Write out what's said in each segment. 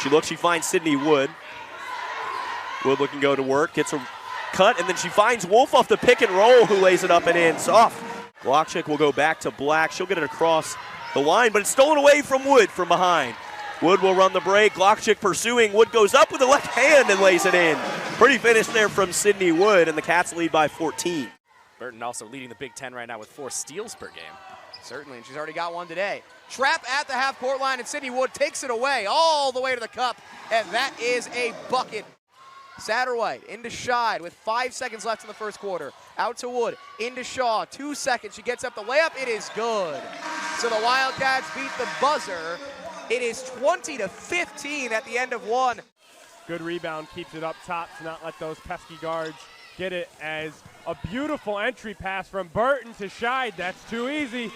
She looks, she finds Sydney Wood. Wood looking to go to work, gets a cut, and then she finds Wolf off the pick and roll, who lays it up and in. Soft. Glockchick will go back to Black. She'll get it across the line, but it's stolen away from Wood from behind. Wood will run the break. Glockchick pursuing. Wood goes up with the left hand and lays it in. Pretty finish there from Sydney Wood, and the Cats lead by 14. Burton also leading the Big Ten right now with 4 steals per game. Certainly, and she's already got one today. Trap at the half-court line, and Sydney Wood takes it away all the way to the cup, and that is a bucket. Satterwhite into Scheid with 5 seconds left in the first quarter. Out to Wood, into Shaw, 2 seconds. She gets up the layup, it is good. So the Wildcats beat the buzzer. It is 20-15 at the end of one. Good rebound, keeps it up top to not let those pesky guards get it, as a beautiful entry pass from Burton to Scheid. That's too easy.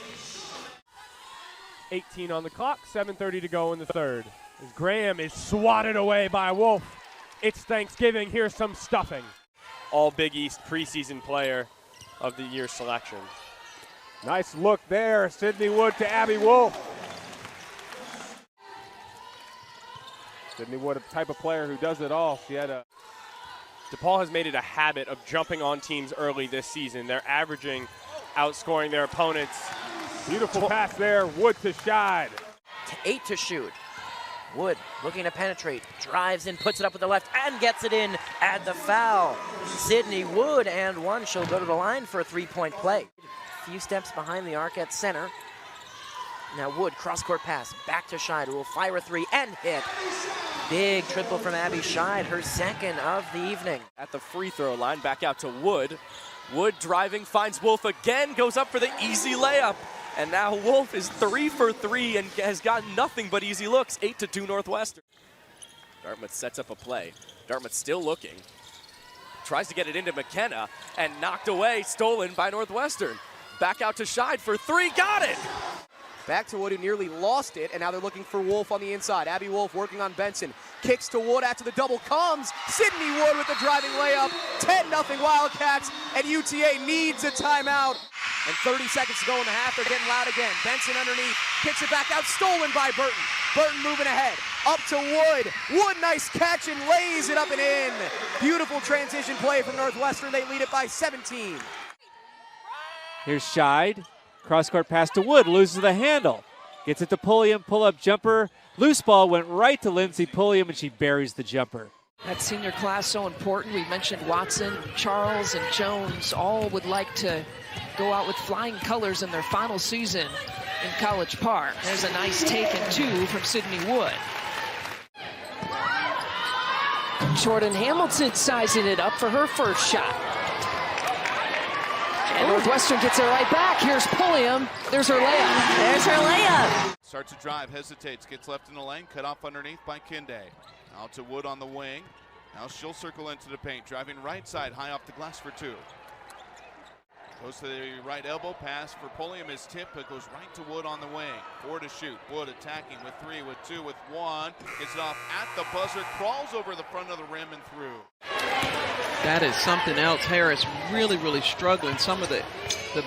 18 on the clock, 7:30 to go in the third. As Graham is swatted away by Wolf. It's Thanksgiving, here's some stuffing. All Big East preseason player of the year selection. Nice look there, Sydney Wood to Abby Wolf. Sydney Wood, a type of player who does it all. She had a DePaul has made it a habit of jumping on teams early this season. They're averaging, outscoring their opponents. Beautiful pass there, Wood to Scheid. 8 to shoot. Wood looking to penetrate, drives in, puts it up with the left, and gets it in at the foul. Sydney Wood and one. She'll go to the line for a 3-point play. A few steps behind the arc at center. Now Wood, cross-court pass, back to Scheid, who will fire a 3 and hit. Big triple from Abby Scheid, her second of the evening. At the free throw line, back out to Wood. Wood driving, finds Wolf again, goes up for the easy layup. And now Wolf is 3 for 3 and has got nothing but easy looks. 8-2 Northwestern. Dartmouth sets up a play. Dartmouth still looking. Tries to get it into McKenna and knocked away, stolen by Northwestern. Back out to Scheid for 3, got it! Back to Wood, who nearly lost it, and now they're looking for Wolf on the inside. Abby Wolf working on Benson. Kicks to Wood after the double comes. Sydney Wood with the driving layup. 10-0 Wildcats, and UTA needs a timeout. And 30 seconds to go in the half. They're getting loud again. Benson underneath. Kicks it back out. Stolen by Burton. Burton moving ahead. Up to Wood. Wood, nice catch, and lays it up and in. Beautiful transition play from Northwestern. They lead it by 17. Here's Scheid. Cross-court pass to Wood, loses the handle. Gets it to Pulliam, pull-up jumper. Loose ball went right to Lindsay Pulliam, and she buries the jumper. That senior class so important. We mentioned Watson, Charles, and Jones all would like to go out with flying colors in their final season in College Park. There's a nice take and 2 from Sydney Wood. Jordan Hamilton sizing it up for her first shot. And Northwestern gets it right back. Here's Pulliam. There's her layup. There's her layup. Starts to drive, hesitates, gets left in the lane, cut off underneath by Kinde. Out to Wood on the wing. Now she'll circle into the paint, driving right side, high off the glass for 2. Goes to the right elbow, pass for Pulliam is tipped, but goes right to Wood on the wing. 4 to shoot. Wood attacking with 3, with 2, with 1. Gets it off at the buzzer, crawls over the front of the rim and through. That is something else. Harris really struggling. Some of the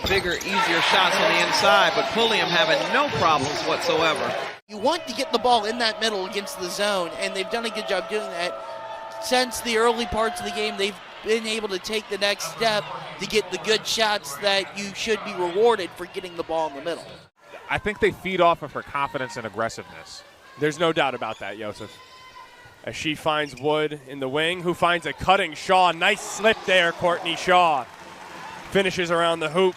bigger, easier shots on the inside, but Pulliam having no problems whatsoever. You want to get the ball in that middle against the zone, and they've done a good job doing that. Since the early parts of the game, they've been able to take the next step to get the good shots that you should be rewarded for getting the ball in the middle. I think they feed off of her confidence and aggressiveness. There's no doubt about that, Joseph. As she finds Wood in the wing, who finds a cutting Shaw. Nice slip there, Courtney Shaw. Finishes around the hoop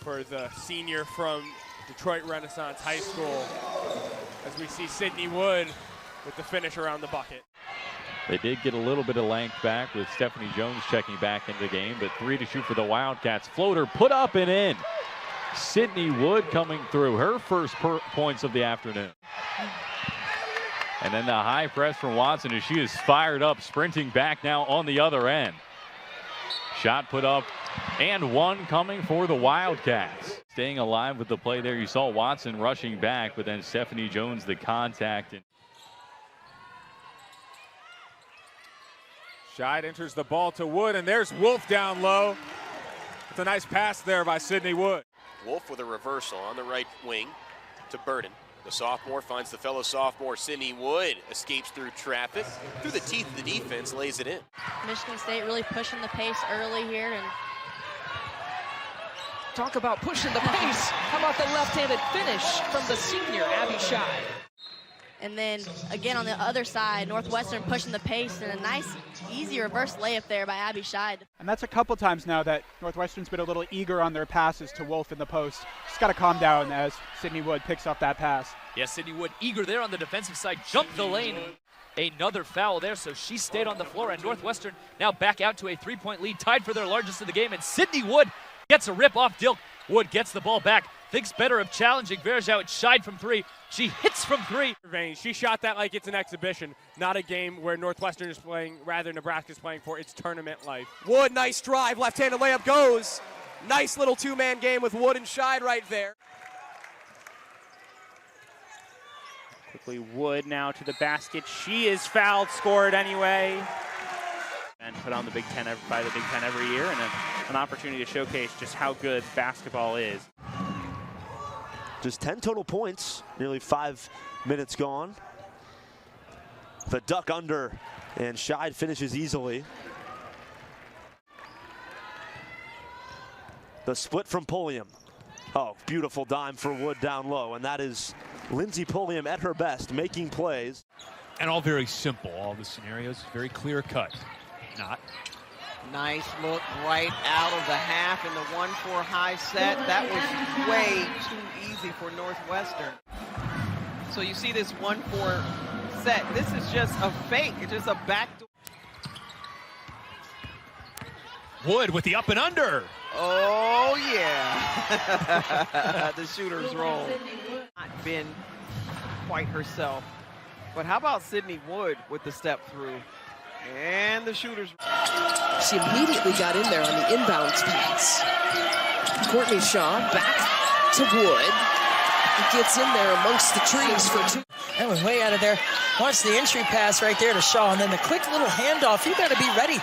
for the senior from Detroit Renaissance High School. As we see Sydney Wood with the finish around the bucket. They did get a little bit of length back with Stephanie Jones checking back into the game, but 3 to shoot for the Wildcats. Floater put up and in. Sydney Wood coming through, her first points of the afternoon. And then the high press from Watson as she is fired up, sprinting back now on the other end. Shot put up and one coming for the Wildcats. Staying alive with the play there. You saw Watson rushing back, but then Stephanie Jones the contact. Scheid enters the ball to Wood, and there's Wolf down low. It's a nice pass there by Sydney Wood. Wolf with a reversal on the right wing to Burden. The sophomore finds the fellow sophomore Sydney Wood, escapes through traffic, through the teeth of the defense, lays it in. Michigan State really pushing the pace early here. And talk about pushing the pace. How about the left-handed finish from the senior, Abby Scheid? And then again on the other side, Northwestern pushing the pace and a nice, easy reverse layup there by Abby Scheid. And that's a couple times now that Northwestern's been a little eager on their passes to Wolf in the post. Just got to calm down as Sydney Wood picks up that pass. Yeah, Sydney Wood eager there on the defensive side, jumped the lane. Another foul there, so she stayed on the floor, and Northwestern now back out to a 3-point lead, tied for their largest of the game, and Sydney Wood gets a rip off Dilk. Wood gets the ball back, thinks better of challenging Verjao. It's Scheid from three. She hits from three. She shot that like it's an exhibition, not a game where Northwestern is playing, rather Nebraska's playing for its tournament life. Wood, nice drive, left-handed layup goes. Nice little two-man game with Wood and Scheid right there. Quickly, Wood now to the basket. She is fouled, scored anyway. And put on the Big Ten by the Big Ten every year, and an opportunity to showcase just how good basketball is. Just 10 total points, nearly 5 minutes gone. The duck under, and Scheid finishes easily. The split from Pulliam. Oh, beautiful dime for Wood down low, and that is Lindsey Pulliam at her best, making plays. And all very simple, all the scenarios, very clear cut. Not. Nice look right out of the half in the 1-4 high set. That was way too easy for Northwestern. So you see this 1-4 set. This is just a fake. It's just a backdoor. Wood with the up and under. Oh, yeah. The shooter's roll. Not been quite herself. But how about Sydney Wood with the step through? And the shooter's. She immediately got in there on the inbounds pass. Courtney Shaw back to Wood. He gets in there amongst the trees for two. That was way out of there. Watch the entry pass right there to Shaw, and then the quick little handoff. You got to be ready.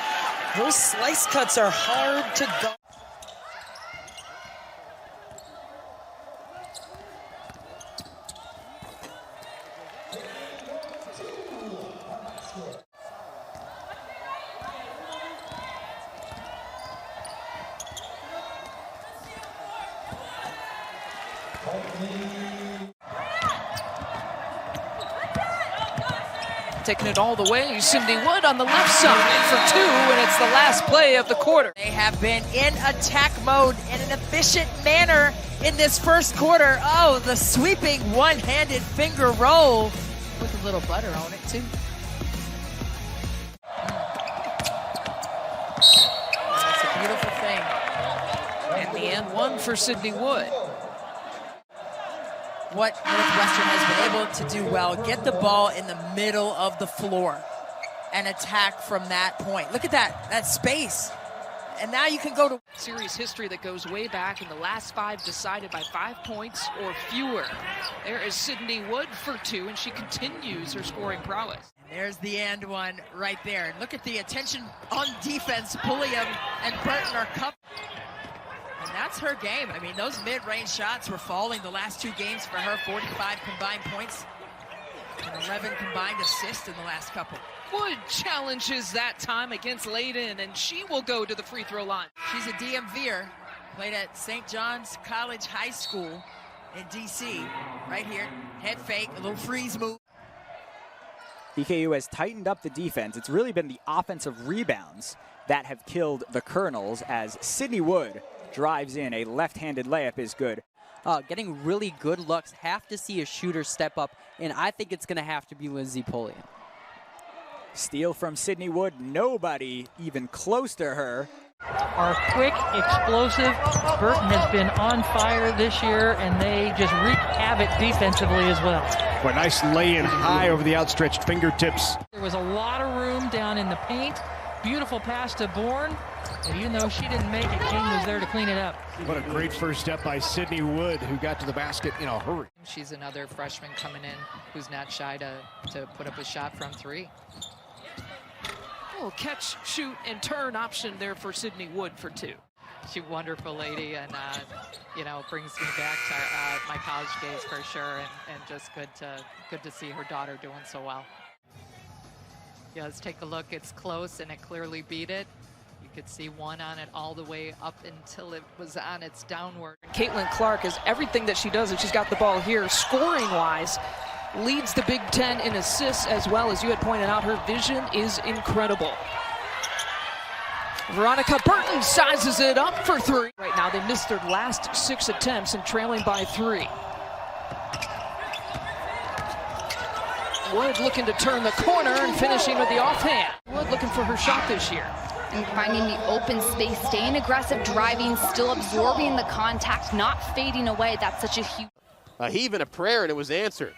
Those slice cuts are hard to go. Taking it all the way, Sydney Wood on the left side for two, and it's the last play of the quarter. They have been in attack mode in an efficient manner in this first quarter. Oh, the sweeping one-handed finger roll with a little butter on it, too. That's a beautiful thing. And the and one for Sydney Wood. What Northwestern has been able to do well, get the ball in the middle of the floor and attack from that point. Look at that space. And now you can go to series history that goes way back, in the last 5 decided by 5 points or fewer. There is Sydney Wood for two, and she continues her scoring prowess. And there's the and one right there. And look at the attention on defense. Pulliam and Burton are covered. And that's her game. I mean, those mid-range shots were falling the last 2 games for her. 45 combined points and 11 combined assists in the last couple. Wood challenges that time against Layden, and she will go to the free throw line. She's a DMVer, played at St. John's College High School in D.C. Right here, head fake, a little freeze move. EKU has tightened up the defense. It's really been the offensive rebounds that have killed the Colonels, as Sydney Wood drives in. A left-handed layup is good. Getting really good looks. Have to see a shooter step up, and I think it's going to have to be Lindsey Pulliam. Steal from Sydney Wood. Nobody even close to her. Are quick, explosive. Burton has been on fire this year, and they just wreak havoc defensively as well. Well, nice lay-in high over the outstretched fingertips. There was a lot of room down in the paint. Beautiful pass to Bourne. And even though she didn't make it, King was there to clean it up. What a great first step by Sydney Wood, who got to the basket in a hurry. She's another freshman coming in who's not shy to put up a shot from three. Oh, catch, shoot, and turn option there for Sydney Wood for two. She's a wonderful lady, and you know, brings me back to my college days for sure, and just good to see her daughter doing so well. Yeah, let's take a look. It's close, and it clearly beat it. You could see one on it all the way up until it was on its downward. Caitlin Clark is everything that she does, and she's got the ball here, scoring-wise, leads the Big Ten in assists as well. As you had pointed out, her vision is incredible. Veronica Burton sizes it up for 3. Right now, they missed their last 6 attempts and trailing by 3. Wood looking to turn the corner and finishing with the offhand. Wood looking for her shot this year. And finding the open space, staying aggressive, driving, still absorbing the contact, not fading away. That's such a huge... A heave and a prayer, and it was answered.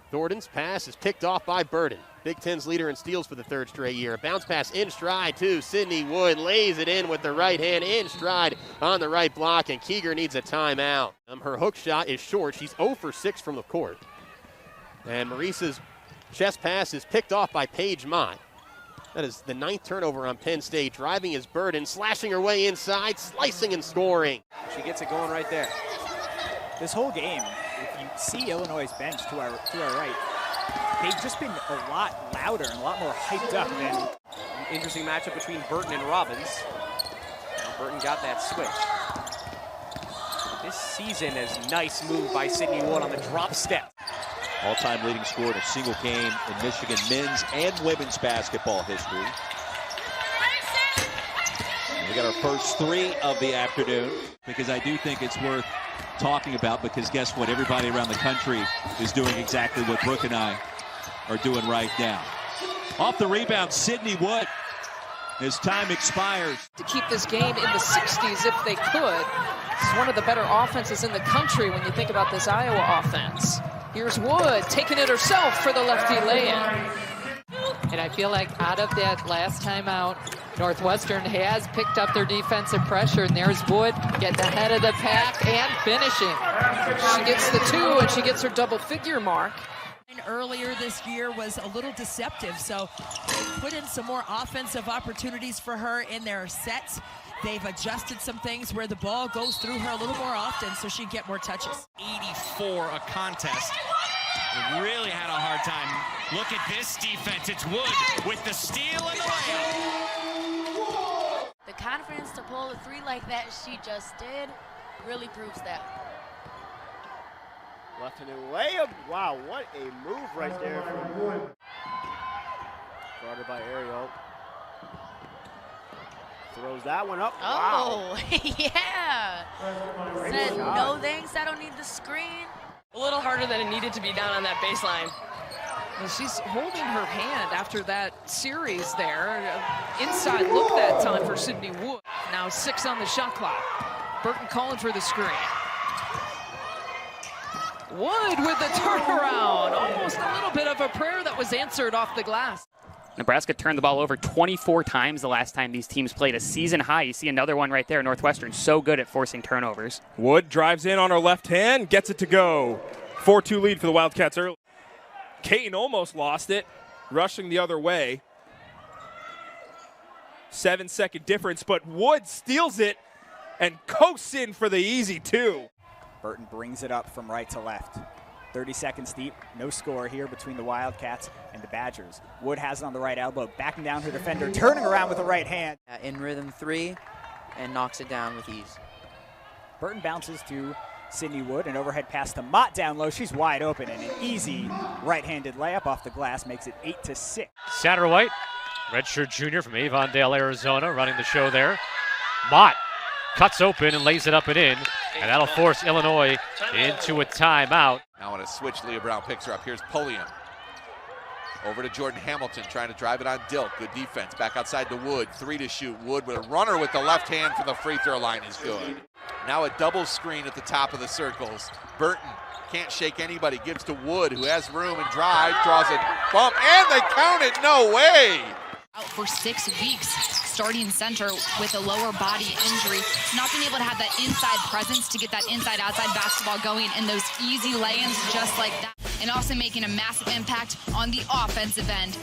Thornton's pass is picked off by Burden. Big Ten's leader in steals for the 3rd straight year. A bounce pass in stride to Sydney Wood. Lays it in with the right hand in stride on the right block, and Keeger needs a timeout. Her hook shot is short. She's 0 for 6 from the court. And Marisa's chest pass is picked off by Paige Mott. That is the 9th turnover on Penn State. Driving is Burden, slashing her way inside, slicing and scoring. She gets it going right there. This whole game, if you see Illinois' bench to our right, they've just been a lot louder and a lot more hyped up than... An interesting matchup between Burton and Robbins. Now Burton got that switch. This season is nice move by Sydney Wood on the drop step. All-time leading scorer in a single game in Michigan men's and women's basketball history. And we got our first 3 of the afternoon. Because I do think it's worth talking about, because guess what? Everybody around the country is doing exactly what Brooke and I are doing right now. Off the rebound, Sydney Wood, as time expires. To keep this game in the 60s if they could. This is one of the better offenses in the country when you think about this Iowa offense. Here's Wood taking it herself for the lefty lay-in. And I feel like out of that last time out, Northwestern has picked up their defensive pressure, and there's Wood getting ahead of the pack and finishing. She gets the 2, and she gets her double-figure mark. Earlier this year was a little deceptive, so they put in some more offensive opportunities for her in their sets. They've adjusted some things where the ball goes through her a little more often so she'd get more touches. 84 a contest. They really had a hard time. Look at this defense. It's Wood with the steal and the layup. The confidence to pull a 3 like that she just did really proves that. Left-handed layup. Wow, what a move right there from Wood. Guarded by Ariel. Throws that one up. Oh, wow. Yeah. Said no thanks, I don't need the screen. A little harder than it needed to be down on that baseline. And she's holding her hand after that series there. Inside look that time for Sydney Wood. Now 6 on the shot clock. Burton calling for the screen. Wood with the turnaround. Almost a little bit of a prayer that was answered off the glass. Nebraska turned the ball over 24 times the last time these teams played, a season high. You see another one right there. Northwestern so good at forcing turnovers. Wood drives in on her left hand, gets it to go. 4-2 lead for the Wildcats early. Caton almost lost it, rushing the other way. 7-second difference, but Wood steals it and coasts in for the easy 2. Burton brings it up from right to left. 30 seconds deep, no score here between the Wildcats and the Badgers. Wood has it on the right elbow, backing down her defender, turning around with the right hand. In rhythm 3 and knocks it down with ease. Burton bounces to Sydney Wood, an overhead pass to Mott down low. She's wide open, and an easy right-handed layup off the glass makes it 8-6. Satterwhite, redshirt junior from Avondale, Arizona, running the show there. Mott cuts open and lays it up and in, and that'll force Illinois into a timeout. Now on a switch, Leah Brown picks her up. Here's Pulliam. Over to Jordan Hamilton, trying to drive it on Dilk. Good defense. Back outside to Wood. 3 to shoot. Wood with a runner with the left hand for the free throw line is good. Now a double screen at the top of the circles. Burton can't shake anybody. Gives to Wood, who has room and drive. Draws a bump, and they count it. No way. Out for 6 weeks, starting center with a lower body injury. Not being able to have that inside presence to get that inside-outside basketball going and those easy lay-ins just like that. And also making a massive impact on the offensive end.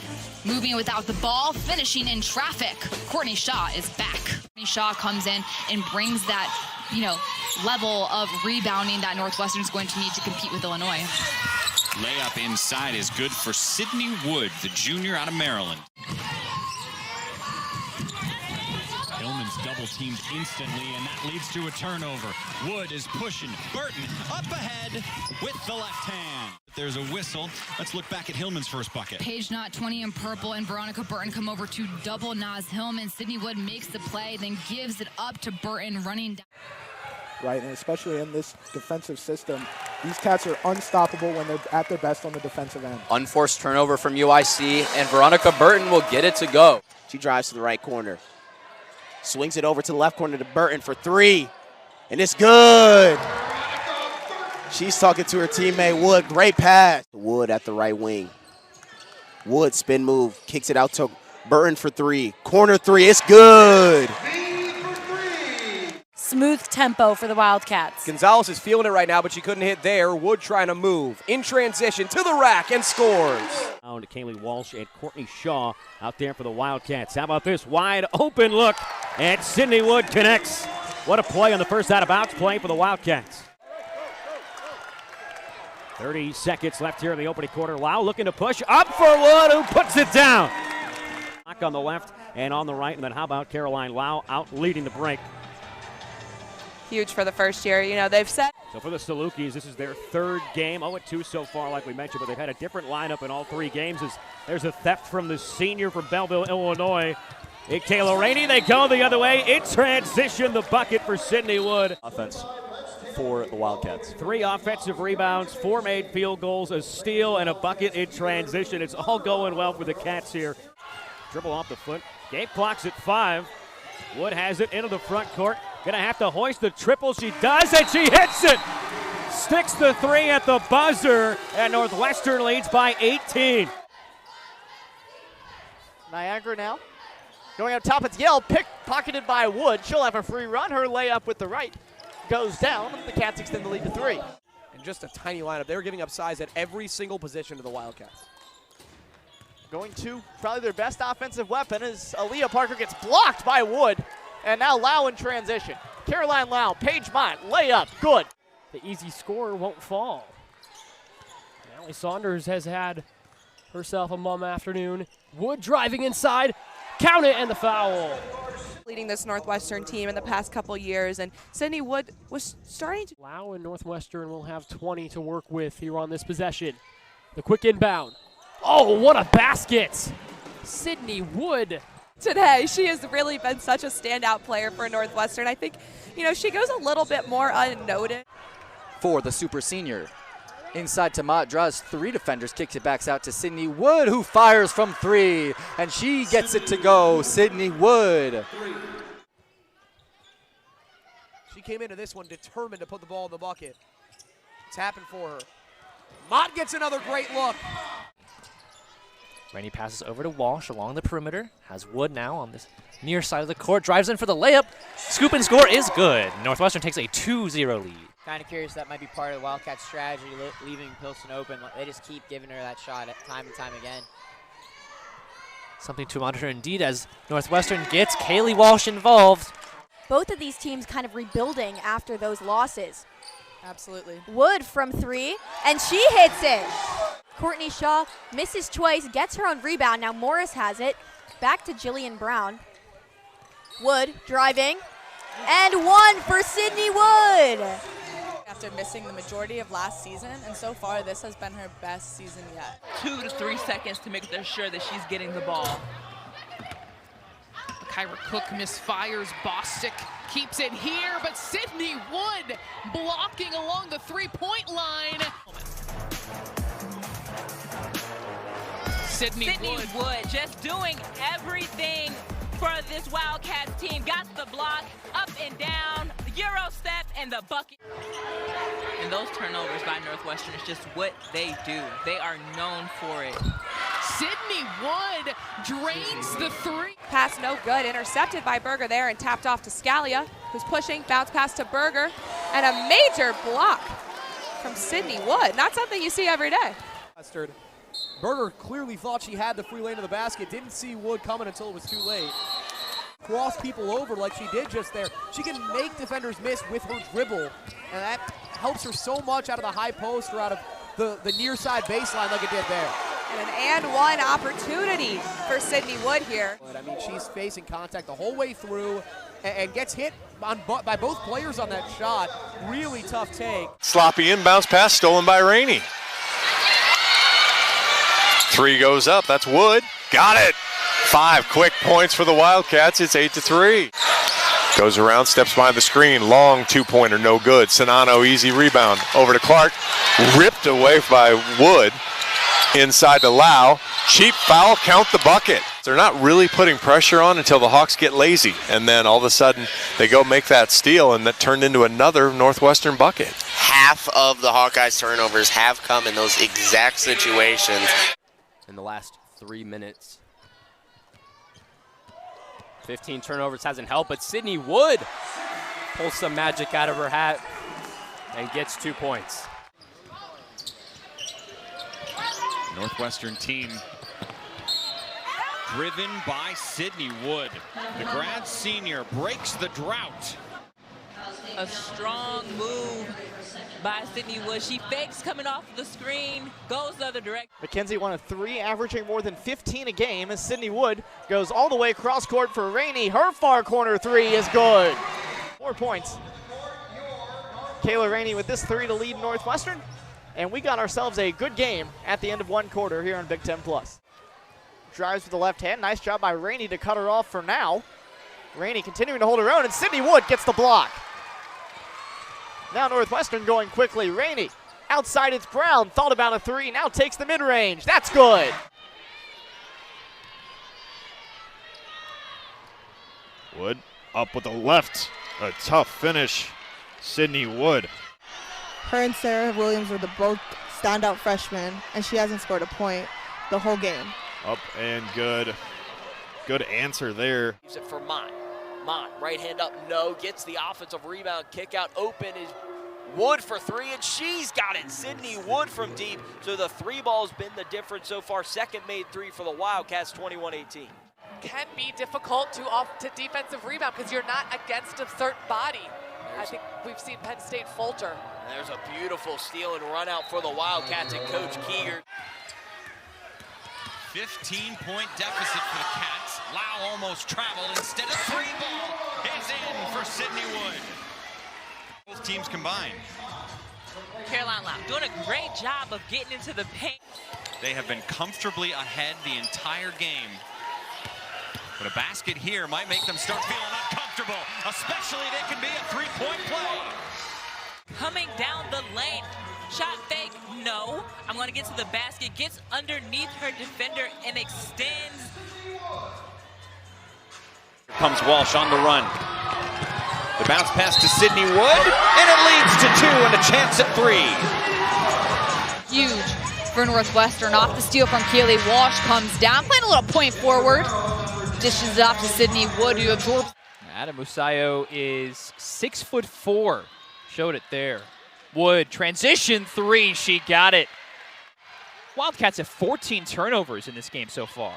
Moving without the ball, finishing in traffic. Courtney Shaw is back. Shaw comes in and brings that, level of rebounding that Northwestern's going to need to compete with Illinois. Layup inside is good for Sydney Wood, the junior out of Maryland. Hillman's double-teamed instantly, and that leads to a turnover. Wood is pushing. Burton up ahead with the left hand. There's a whistle. Let's look back at Hillman's first bucket. Page Knott, 20 in purple, and Veronica Burton come over to double Naz Hillman. Sydney Wood makes the play, then gives it up to Burton running down. Right, and especially in this defensive system, these Cats are unstoppable when they're at their best on the defensive end. Unforced turnover from UIC, and Veronica Burton will get it to go. She drives to the right corner. Swings it over to the left corner to Burton for three. And it's good. She's talking to her teammate Wood. Great pass. Wood at the right wing. Wood spin move. Kicks it out to Burton for three. Corner three. It's good. Smooth tempo for the Wildcats. Gonzalez is feeling it right now, but she couldn't hit there. Wood trying to move. In transition to the rack and scores. Down to Kaylee Walsh and Courtney Shaw out there for the Wildcats. How about this wide open look? And Sydney Wood connects. What a play on the first out-of-bounds play for the Wildcats. 30 seconds left here in the opening quarter. Lau looking to push up for Wood, who puts it down. On the left and on the right, and then how about Caroline Lau out leading the break. Huge for the first year. They've set. So for the Salukis, this is their third game. 0-2 so far, like we mentioned, but they've had a different lineup in all three games. There's a theft from the senior from Belleville, Illinois. Kayla Rainey, they go the other way. In transition, the bucket for Sydney Wood. Offense for the Wildcats. 3 offensive rebounds, 4 made field goals, a steal, and a bucket in transition. It's all going well for the Cats here. Dribble off the foot. Game clock's at 5. Wood has it into the front court. Gonna have to hoist the triple. She does, and she hits it. Sticks the 3 at the buzzer, and Northwestern leads by 18. Niagara now. Going up top, it's Yale, pocketed by Wood. She'll have a free run. Her layup with the right goes down, and the Cats extend the lead to 3. And just a tiny lineup. They were giving up size at every single position to the Wildcats. Going to probably their best offensive weapon as Aaliyah Parker gets blocked by Wood. And now Lau in transition. Caroline Lau, Paige Mott, layup, good. The easy score won't fall. Allie Saunders has had herself a mum afternoon. Wood driving inside, count it, and the foul. Leading this Northwestern team in the past couple years, and Sydney Wood was starting to. Lau and Northwestern will have 20 to work with here on this possession. The quick inbound. Oh, what a basket! Sydney Wood. Today, she has really been such a standout player for Northwestern. I think, she goes a little bit more unnoticed. For the super senior. Inside to Mott, draws 3 defenders, kicks it back out to Sydney Wood, who fires from 3, and she gets it to go. Sydney Wood. She came into this one determined to put the ball in the bucket. It's happened for her. Mott gets another great look. Rainey passes over to Walsh along the perimeter. Has Wood now on this near side of the court. Drives in for the layup. Scoop and score is good. Northwestern takes a 2-0 lead. Kind of curious that might be part of the Wildcats' strategy, leaving Pilsen open. They just keep giving her that shot time and time again. Something to monitor indeed as Northwestern gets Kaylee Walsh involved. Both of these teams kind of rebuilding after those losses. Absolutely. Wood from 3, and she hits it. Courtney Shaw misses twice, gets her own rebound. Now Morris has it. Back to Jillian Brown. Wood driving, and 1 for Sydney Wood. After missing the majority of last season, and so far this has been her best season yet. 2 to 3 seconds to make sure that she's getting the ball. Kyra Cook misfires. Bostic keeps it here, but Sydney Wood blocking along the 3-point line. Sydney Wood just doing everything for this Wildcats team. Got the block, up and down, Euro step, and the bucket. And those turnovers by Northwestern is just what they do. They are known for it. Sydney Wood drains the 3. Pass no good, intercepted by Berger there and tapped off to Scalia, who's pushing, bounce pass to Berger, and a major block from Sydney Wood. Not something you see every day. Berger clearly thought she had the free lane to the basket. Didn't see Wood coming until it was too late. cross people over like she did just there. She can make defenders miss with her dribble, and that helps her so much out of the high post or out of the near side baseline like it did there. And an and one opportunity for Sydney Wood here. But I mean, she's facing contact the whole way through and gets hit by both players on that shot. Really tough take. Sloppy inbounds pass stolen by Rainey. Three goes up. That's Wood. Got it. 5 quick points for the Wildcats. It's 8-3. Goes around, steps behind the screen. Long two-pointer, no good. Sanano, easy rebound. Over to Clark. Ripped away by Wood. Inside to Lau. Cheap foul, count the bucket. They're not really putting pressure on until the Hawks get lazy. And then all of a sudden, they go make that steal, and that turned into another Northwestern bucket. Half of the Hawkeyes turnovers have come in those exact situations. In the last 3 minutes. 15 turnovers hasn't helped, but Sydney Wood pulls some magic out of her hat and gets 2 points. Northwestern team driven by Sydney Wood. The grad senior breaks the drought. A strong move by Sydney Wood. She fakes coming off the screen, goes the other direction. McKenzie 1 of 3, averaging more than 15 a game as Sydney Wood goes all the way cross court for Rainey. Her far corner 3 is good. 4 points. Kayla Rainey with this 3 to lead Northwestern. And we got ourselves a good game at the end of 1 quarter here on Big Ten Plus. Drives with the left hand. Nice job by Rainey to cut her off for now. Rainey continuing to hold her own, and Sydney Wood gets the block. Now Northwestern going quickly. Rainey outside, it's Brown. Thought about a 3, now takes the mid-range. That's good. Wood up with the left. A tough finish. Sydney Wood. Her and Sarah Williams are the both standout freshmen, and she hasn't scored a point the whole game. Up and good. Good answer there. Use it for Mott. Mott, right hand up, no. Gets the offensive rebound, kick out, open is Wood for 3, and she's got it. Sydney Wood from deep. So the 3 ball's been the difference so far. Second made 3 for the Wildcats, 21-18. Can be difficult to defensive rebound because you're not against a certain body. I think we've seen Penn State falter. There's a beautiful steal and run out for the Wildcats and Coach Keeger. 15-point deficit for the Cats. Lau almost traveled. Instead of 3 ball is in for Sydney Wood. Both teams combined. Caroline Lau doing a great job of getting into the paint. They have been comfortably ahead the entire game. But a basket here might make them start feeling uncomfortable, especially they can be a 3-point play. Coming down the lane, shot fake, no. I'm gonna get to the basket, gets underneath her defender and extends. Here comes Walsh on the run. The bounce pass to Sydney Wood, and it leads to 2 and a chance at 3. Huge for Northwestern. Off the steal from Kaylee Walsh, comes down, playing a little point forward. Dishes it off to Sydney Wood, who absorbs. Adam Musayo is 6'4". Showed it there. Wood, transition 3, she got it. Wildcats have 14 turnovers in this game so far.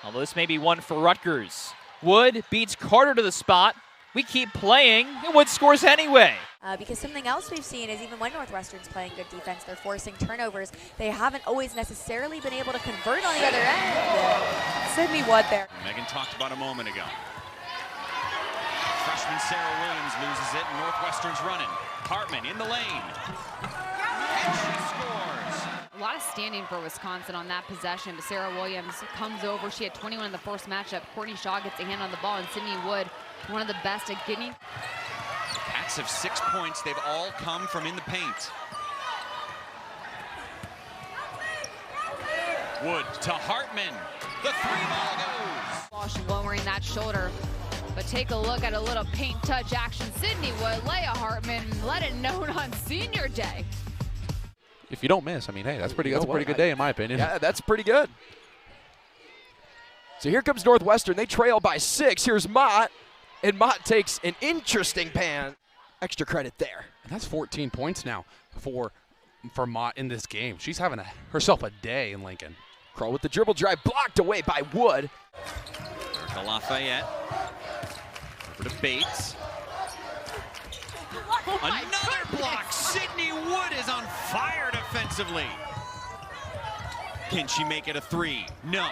Although this may be one for Rutgers. Wood beats Carter to the spot. We keep playing, and Wood scores anyway. Because something else we've seen is even when Northwestern's playing good defense, they're forcing turnovers. They haven't always necessarily been able to convert on the other end. Sydney Wood there. Megan talked about a moment ago. Freshman Sarah Williams loses it, and Northwestern's running. Hartman in the lane. And she scores. A lot of standing for Wisconsin on that possession, but Sarah Williams comes over. She had 21 in the first matchup. Courtney Shaw gets a hand on the ball, and Sydney Wood, one of the best at getting. The Cats have 6 points. They've all come from in the paint. Wood to Hartman. The 3-ball goes. Walsh lowering that shoulder. But take a look at a little paint touch action. Sydney Wood, Leah Hartman, let it known on senior day. If you don't miss, I mean, hey, that's a pretty good day in my opinion. Yeah, that's pretty good. So here comes Northwestern. They trail by 6. Here's Mott, and Mott takes an interesting pan. Extra credit there. And that's 14 points now for Mott in this game. She's having herself a day in Lincoln. Kroll with the dribble drive, blocked away by Wood. To Lafayette. Over to Bates. Another block. Sydney Wood is on fire defensively. Can she make it a three? No.